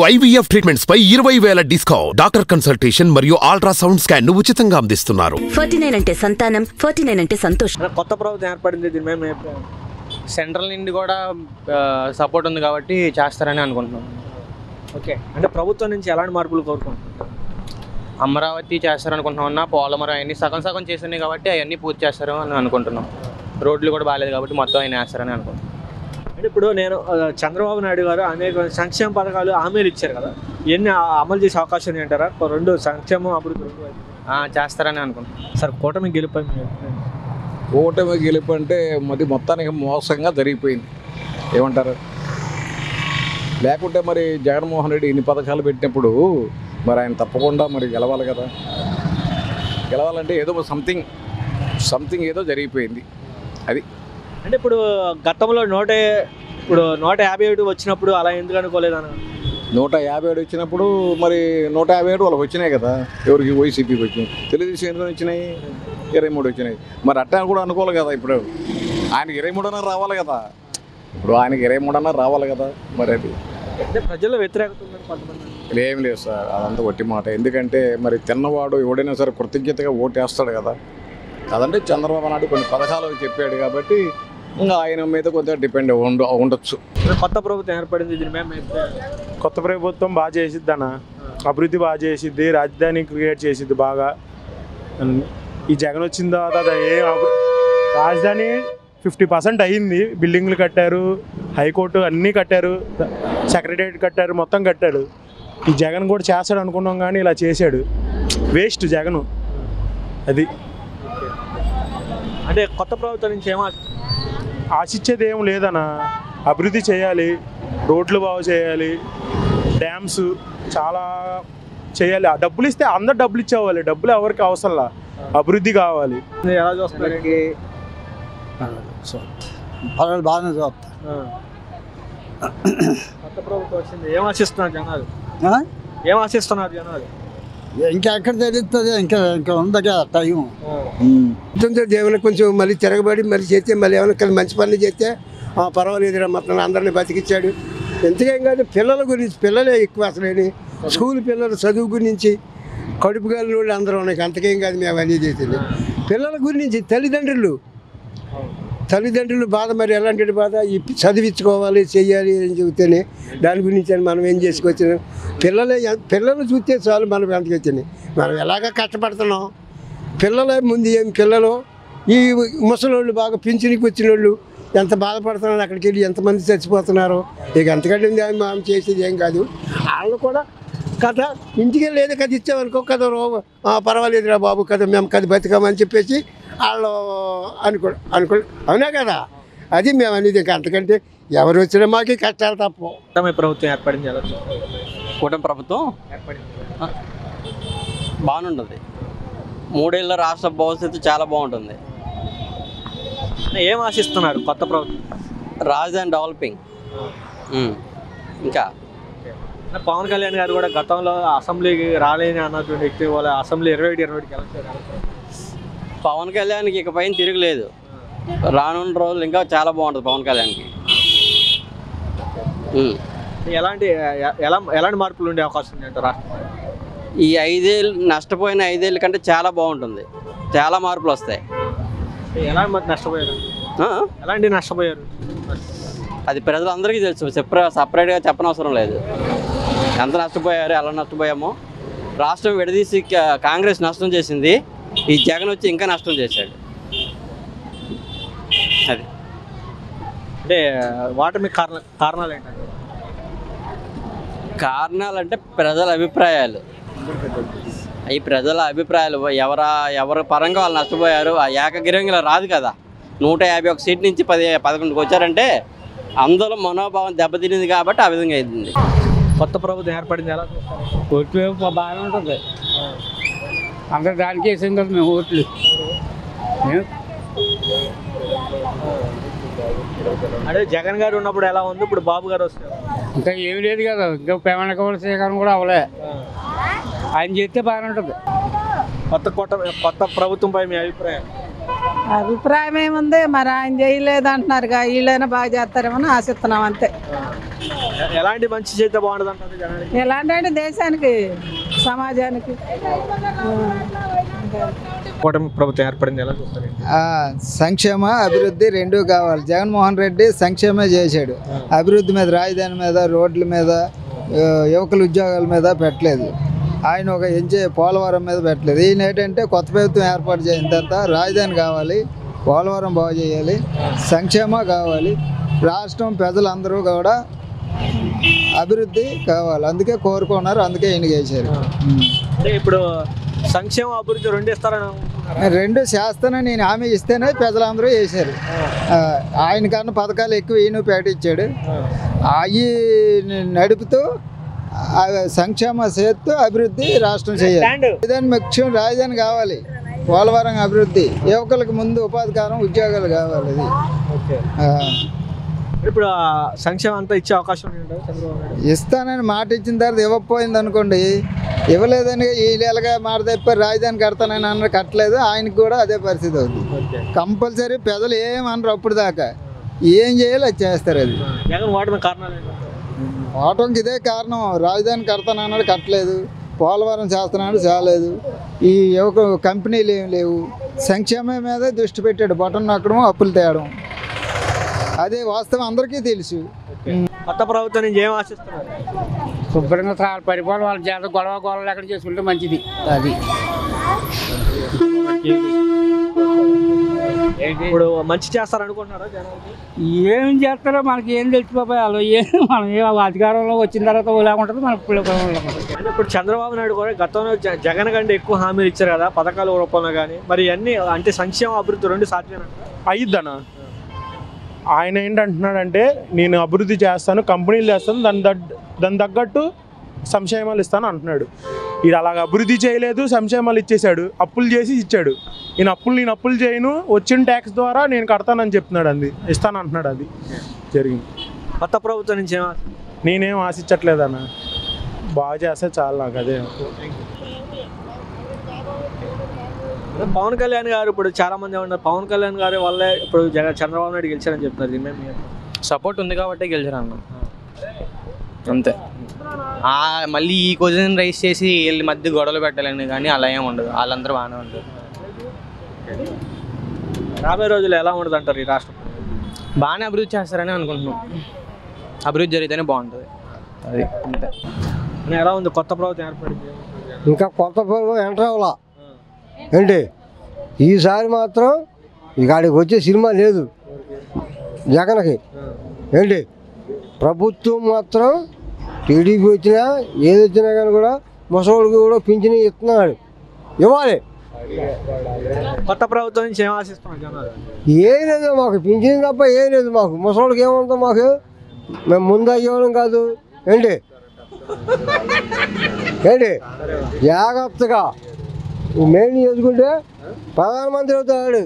IVF treatments పై 20,000 discount. Doctor consultation మరియు ultrasound scan ను ఉచితంగా అందిస్తున్నారు. 49 అంటే సంతానం, 49 అంటే సంతోషం. కొత్త ప్రభుత్వం ఏర్పడింది, దీని మీద సెంట్రల్ నుండి కూడా సపోర్ట్ ఉంది కాబట్టి చేస్తారని అనుకుంటున్నాం. ఓకే, అంటే ప్రభుత్వం నుంచి ఎలాంటి మార్పులు కోరుకుంటున్నాం? అమరావతి చేస్తారనుకుంటున్నాం అన్న, పోలవరం అవన్నీ సగం సగం చేసినాయి కాబట్టి అవన్నీ పూర్తి చేస్తారు అని అనుకుంటున్నాం. రోడ్లు కూడా బాగాలేదు కాబట్టి మొత్తం ఆయన వేస్తారని అనుకుంటున్నాం. అంటే ఇప్పుడు నేను చంద్రబాబు నాయుడు గారు అనేక సంక్షేమ పథకాలు హామీలు ఇచ్చారు కదా, ఇవన్నీ అమలు చేసే అవకాశం ఉంది అంటారా? రెండు సంక్షేమం అభివృద్ధి చేస్తారని అనుకుంటున్నాం. సార్, కూటమి గెలుపు కూటమి గెలుపు అంటే మరి మొత్తానికి మోసంగా జరిగిపోయింది ఏమంటారు? లేకుంటే మరి జగన్మోహన్ రెడ్డి ఇన్ని పథకాలు పెట్టినప్పుడు మరి ఆయన తప్పకుండా మరి గెలవాలి కదా. గెలవాలంటే ఏదో సంథింగ్ ఏదో జరిగిపోయింది అది. అంటే ఇప్పుడు గతంలో 157 వచ్చినప్పుడు అలా ఎందుకు అనుకోలేదన్న? 157 వచ్చినప్పుడు మరి 157 వాళ్ళకి వచ్చినాయి కదా, ఎవరికి వైసీపీకి వచ్చినాయి, తెలుగుదేశం ఎందుకు వచ్చినాయి 23 వచ్చినాయి. మరి అట్టా కూడా అనుకోవాలి కదా. ఇప్పుడు ఆయనకి 23 రావాలి కదా, ఇప్పుడు ఆయనకి 23 రావాలి కదా. మరి అది అంటే ప్రజల్లో వ్యతిరేకత ఉందని కొంతమంది. ఏం లేదు సార్, అదంతా ఒట్టి మాట. ఎందుకంటే మరి తిన్నవాడు ఎవడైనా సరే కృతజ్ఞతగా ఓటేస్తాడు కదా. కాదంటే చంద్రబాబు నాయుడు కొన్ని పథకాలు చెప్పాడు కాబట్టి ఇంకా ఆయన మీద కొద్దిగా డిపెండ్ ఉండొచ్చు. కొత్త ప్రభుత్వం ఏర్పడింది, దీని మీద కొత్త ప్రభుత్వం బాగా చేసిద్ది అన్న, అభివృద్ధి బాగా చేసిద్ది, రాజధాని క్రియేట్ చేసిద్ది బాగా. ఈ జగన్ వచ్చిన తర్వాత రాజధాని 50% అయ్యింది. బిల్డింగ్లు కట్టారు, హైకోర్టు అన్నీ కట్టారు, సెక్రటరియట్ కట్టారు, మొత్తం కట్టాడు. ఈ జగన్ కూడా చేస్తాడు అనుకున్నాం కానీ ఇలా చేశాడు. వేస్ట్ జగను అది. అంటే కొత్త ప్రభుత్వం నుంచి ఏమో ఆశించేది ఏం లేదన్న. అభివృద్ధి చేయాలి, రోడ్లు బాగు చేయాలి, డ్యామ్స్ చాలా చేయాలి. ఆ డబ్బులు ఇస్తే అందరు డబ్బులు ఇచ్చేవాలి, డబ్బులు ఎవరికి అవసరంలా, అభివృద్ధి కావాలి. ఎలా చూస్తారు? బాగానే చూస్తా. కొత్త ప్రభుత్వం వచ్చింది, ఏం ఆశిస్తున్నారు జనాలు? ఇంకా ఎక్కడ తెలుస్తుంది? ఇంకా ఉందా టైం? దేవుని కొంచెం మళ్ళీ తిరగబడి మళ్ళీ చేస్తే మళ్ళీ ఏమైనా మంచి పనులు చేస్తే పర్వాలేదురా, మొత్తం అందరినీ బతికిచ్చాడు. ఎంతకేం కాదు, పిల్లల గురించి పిల్లలే ఎక్కువ అసలేని స్కూల్ పిల్లలు చదువు గురించి కడుపు గాలి వాళ్ళు అందరూ ఉన్నాయి. అంతకేం కాదు మేము అన్నీ చేసేది. పిల్లల గురించి తల్లిదండ్రులు బాధ, మరి ఎలాంటి బాధ, చదివించుకోవాలి చెయ్యాలి అని చెబితేనే దాని గురించి అని మనం ఏం చేసుకొచ్చినాం. పిల్లలు చూస్తే చాలు మనం ఎంతకు వచ్చినాయి. మనం ఎలాగ కష్టపడుతున్నాం. పిల్లలే ముందు పిల్లలు ఈ ముసలోళ్ళు బాగా పింఛనికి వచ్చిన వాళ్ళు ఎంత బాధపడుతున్నారు, అక్కడికి వెళ్ళి ఎంతమంది చచ్చిపోతున్నారు. ఇక అంతకంటే మనం చేసేది ఏం కాదు. వాళ్ళు కూడా కథ ఇంటికి వెళ్ళి ఏదో కథ ఇచ్చామనుకో, కథ పర్వాలేదురా బాబు, కథ మేము కథ బతికామని చెప్పేసి వాళ్ళు అనుకో అవునా కదా. అది మేము అనేది. ఇంకా అంతకంటే ఎవరు వచ్చినా మాకు కష్టాలు తప్పు. ప్రభుత్వం ఏర్పడింది, కూటమి ప్రభుత్వం బాగుంటుంది. 3 ఏళ్ళ రాష్ట్ర భవిష్యత్తు చాలా బాగుంటుంది. ఏం ఆశిస్తున్నారు కొత్త ప్రభుత్వం? రాజధాని డెవలపింగ్. ఇంకా పవన్ కళ్యాణ్ గారు కూడా గతంలో అసెంబ్లీకి రాలేని అన్నటువంటి వ్యక్తి, వాళ్ళ అసెంబ్లీ 27 పవన్ కళ్యాణ్కి ఇక పైన తిరగలేదు. రానున్న రోజులు ఇంకా చాలా బాగుంటుంది పవన్ కళ్యాణ్కి. ఎలాంటి మార్పులు ఉండే అవకాశం ఉంది అంటారా? ఈ 5 ఏళ్ళు నష్టపోయిన 5 ఏళ్ళ కంటే చాలా బాగుంటుంది, చాలా మార్పులు వస్తాయి. ఎలాంటి నష్టపోయారు అది ప్రజలందరికీ తెలుసు, సపరేట్గా చెప్పనవసరం లేదు. ఎంత నష్టపోయారు, ఎలా నష్టపోయామో. రాష్ట్రం విడదీసి కాంగ్రెస్ నష్టం చేసింది, ఈ జగన్ వచ్చి ఇంకా నష్టం చేశాడు. అది అంటే వాటి కారణాలు ఏంటంటే, కారణాలంటే ప్రజల అభిప్రాయాలు. ఈ ప్రజల అభిప్రాయాలు ఎవరి పరంగా వాళ్ళు నష్టపోయారు. ఆ ఏకగ్రీవంగా రాదు కదా. 151 సీట్ నుంచి 11కి వచ్చారంటే అందులో మనోభావం దెబ్బతినింది కాబట్టి ఆ విధంగా అయింది. కొత్త ప్రభుత్వం ఏర్పడింది, ఎలా ఓట్లు బాగానే ఉంటుంది. అందరు దానికి వేసింది కదా మేము ఓట్లు. అంటే జగన్ గారు ఉన్నప్పుడు ఎలా ఉంది, ఇప్పుడు బాబు గారు వస్తారు ఇంకా ఏమి లేదు కదా. ఇంకా పేమెంట్ స్వీకారం కూడా అవ్వలే. ఆయన చేస్తే బాగానే ఉంటుంది. కొత్త ప్రభుత్వంపై మీ అభిప్రాయం? అభిప్రాయం ఏముంది, మరి ఆయన చేయలేదు అంటున్నారు, వీళ్ళైనా బాగా చేస్తారేమో ఆశిస్తున్నాం అంతే. ఎలాంటి మంచి చేస్తే బాగుంటుంది అంటారు జనానికి? ఎలాంటి అంటే దేశానికి సమాజానికి కూటమి ప్రభుత్వం ఏర్పడింది ఎలా చూస్తారు? సంక్షేమ అభివృద్ధి రెండూ కావాలి. జగన్మోహన్ రెడ్డి సంక్షేమే చేశాడు, అభివృద్ధి మీద రాజధాని మీద రోడ్ల మీద యువకుల ఉద్యోగాల మీద పెట్టలేదు. ఆయన ఒక పోలవరం మీద పెట్టలేదు. ఈయన ఏంటంటే కొత్త ప్రభుత్వం ఏర్పాటు చేసిన తర్వాత రాజధాని కావాలి, పోలవరం బాగు చేయాలి, సంక్షేమ కావాలి, రాష్ట్రం ప్రజలందరూ కూడా అభివృద్ధి కావాలి, అందుకే కోరుకున్నారు, అందుకే ఈయన చేశారు. ఇప్పుడు సంక్షేమ అభివృద్ధి రెండు ఇస్తారని రెండు చేస్తానని నేను హామీ ఇస్తేనే ప్రజలందరూ చేశారు. ఆయన కన్నా పథకాలు ఎక్కువ ఈయన ప్రకటించాడు. అవి నడుపుతూ సంక్షేమ చేస్తూ అభివృద్ధి రాష్ట్రం చేయాలి. రాజధాని ముఖ్యం, రాజధాని కావాలి, పోలవరం అభివృద్ధి, యువకులకు ముందు ఉపాధికారం ఉద్యోగాలు కావాలి. అది ఇప్పుడు సంక్షేమం అంతా ఇచ్చే అవకాశం ఇస్తానని మాట ఇచ్చిన తర్వాత ఇవ్వకపోయింది అనుకోండి, ఇవ్వలేదని వీళ్ళగా మాట తప్ప రాజధాని కడతానని అన్న కట్టలేదు, ఆయనకు కూడా అదే పరిస్థితి అవుతుంది. కంపల్సరీ ప్రజలు ఏమనరు, అప్పుడు దాకా ఏం చేయాలి అది చేస్తారు. అది ఓటమికి ఇదే కారణం. రాజధాని కడతానన్నాడు, కట్టలేదు, పోలవరం చేస్తున్నాడు, చాలేదు, ఈ యువక కంపెనీలు ఏం లేవు, సంక్షేమం మీద దృష్టి పెట్టాడు, బటన్ నొక్కడం, అప్పులు తేయడం, అదే వాస్తవం అందరికీ తెలుసు. కొత్త ప్రభుత్వం నుంచి ఏం ఆశిస్తున్నారు? శుభ్రంగా పరిపాలన వాళ్ళ చేత గొడవలు ఎక్కడ చేసుకుంటే మంచిది. అది ఇప్పుడు మంచి చేస్తారనుకుంటున్నారా జనాలకి? ఏం చేస్తారో మనకి ఏం తెలిసిపోయి వాళ్ళు మనం అధికారంలో వచ్చిన తర్వాత లేకుంటుంది మనకు. ఇప్పుడు చంద్రబాబు నాయుడు కూడా గతంలో జగన్ కంటే ఎక్కువ హామీలు ఇచ్చారు కదా పథకాల రూపంలో కానీ, మరి అన్ని అంటే సంక్షేమ అభివృద్ధి రెండు సాధ్యమేనా? అయ్యిద్దనా? ఆయన ఏంటంటున్నాడంటే నేను అభివృద్ధి చేస్తాను, కంపెనీలు చేస్తాను, దాని తగ్గట్టు సంక్షేమాలు ఇస్తాను అంటున్నాడు. ఈయన అలాగ అభివృద్ధి చేయలేదు, సంక్షేమాలు ఇచ్చేశాడు, అప్పులు చేసి ఇచ్చాడు. నేను అప్పులు చేయను, వచ్చిన ట్యాక్స్ ద్వారా నేను కడతానని చెప్తున్నాడు, అది ఇస్తాను అంటున్నాడు. అది జరిగింది. కొత్త ప్రభుత్వం నుంచి నేనేం ఆశించట్లేదన్న, బాగా చేస్తే చాలు నాకు. అదే పవన్ కళ్యాణ్ గారు ఇప్పుడు చాలా మంది ఉన్నారు, పవన్ కళ్యాణ్ గారి వల్లే ఇప్పుడు చంద్రబాబు నాయుడు గెలిచారని చెప్తారు. మేము సపోర్ట్ ఉంది కాబట్టి గెలిచారు అన్న, అంతే. మళ్ళీ ఈ క్వశ్చన్ రైస్ చేసి వీళ్ళ మధ్య గొడవలు పెట్టాలని కానీ అలా ఏమి ఉండదు, వాళ్ళందరూ బాగానే ఉంటారు. రాబోయే రోజులు ఎలా ఉండదు అంటారు ఈ రాష్ట్రం? బాగానే అభివృద్ధి చేస్తారని అనుకుంటున్నాం, అభివృద్ధి జరిగితేనే బాగుంటుంది. అది అంతే. ఎలా ఉంది కొత్త ప్రభుత్వం ఏర్పడింది? ఇంకా కొత్త ప్రభుత్వం ఎంటర్ అవ్వాలా ఏంటి? ఈసారి మాత్రం ఇక్కడికి వచ్చే సినిమా లేదు జగన్కి ఏంటి. ప్రభుత్వం మాత్రం టీడీపీ వచ్చినా ఏది వచ్చినా కానీ కూడా ముసలికి కూడా పింఛను ఇస్తున్నాడు, ఇవ్వాలి. కొత్త ప్రభుత్వం నుంచి ఏం ఆశిస్తున్నాం? ఏం లేదు మాకు, పింఛను తప్ప ఏం లేదు మాకు. ముసలికి ఏమంటాం మాకు, మేము ముందు అయ్యేవాళ్ళం కాదు ఏంటి. జాగ్రత్తగా మెయిన్ చేసుకుంటే ప్రధానమంత్రి అవుతాడు.